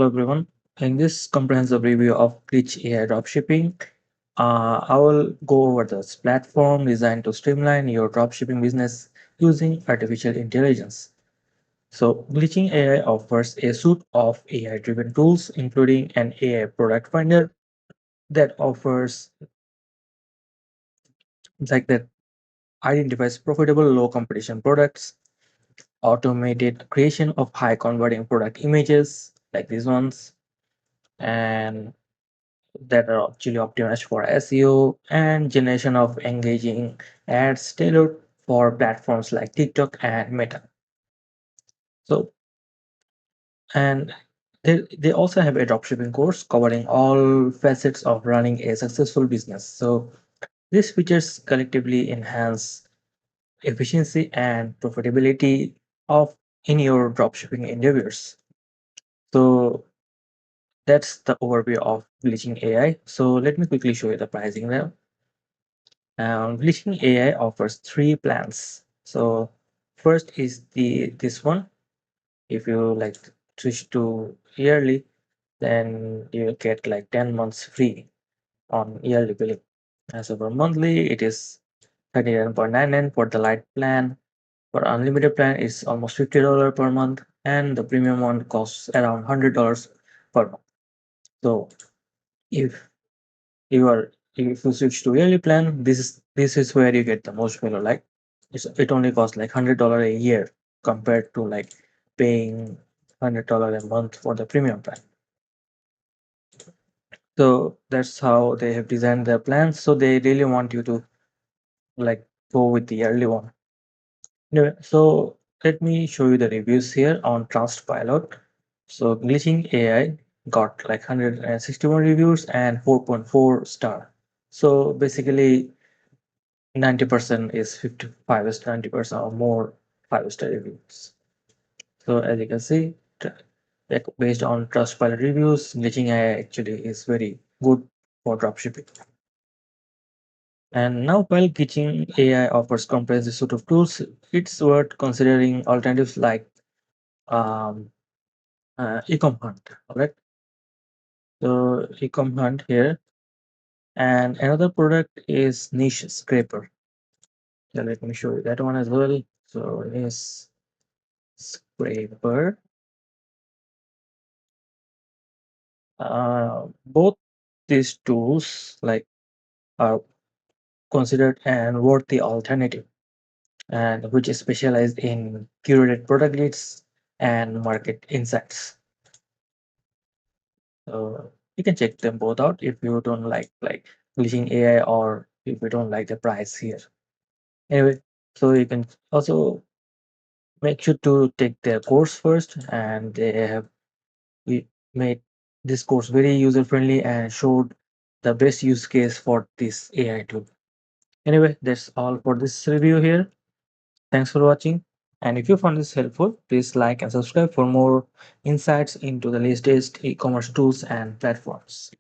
Hello everyone. In this comprehensive review of Glitch AI dropshipping, I will go over this platform designed to streamline your dropshipping business using artificial intelligence. So, Glitching AI offers a suite of AI-driven tools, including an AI product finder that offers that identifies profitable low competition products, automated creation of high converting product images like these ones, and that are actually optimized for SEO and generation of engaging ads tailored for platforms like TikTok and Meta. So, and they also have a dropshipping course covering all facets of running a successful business. So, these features collectively enhance efficiency and profitability of in your dropshipping endeavors. So, that's the overview of Bleaching AI. So, let me quickly show you the pricing now. Glitching AI offers three plans. So first is the this one. If you like switch to yearly, then you'll get like 10 months free on yearly billing. As for monthly, it is 39.99 for the light plan. For unlimited plan, it's almost $50 per month, and the premium one costs around $100 per month. So if if you switch to yearly plan, this is where you get the most value. Like it only costs like $100 a year compared to like paying $100 a month for the premium plan. So that's how they have designed their plans. So they really want you to like go with the yearly one. Anyway, so let me show you the reviews here on Trustpilot. So Glitching AI got like 161 reviews and 4.4 star. So basically 90% is 55 star, 90% or more 5-star reviews. So as you can see, like based on Trustpilot reviews, glitching AI actually is very good for dropshipping. And now while glitching AI offers comprehensive suite of tools, it's worth considering alternatives like um, Ecom Hunt. Alright, so Ecom Hunt here, and another product is Niche Scraper. So let me show you that one as well. So is Scraper. Both these tools like are considered an worthy alternative and which is specialized in curated product leads and market insights. So you can check them both out if you don't like glitching AI or if you don't like the price here. Anyway, so you can also make sure to take their course first, and they have made this course very user friendly and showed the best use case for this AI tool. Anyway, that's all for this review here. Thanks for watching. And if you found this helpful, please like and subscribe for more insights into the latest e commerce tools and platforms.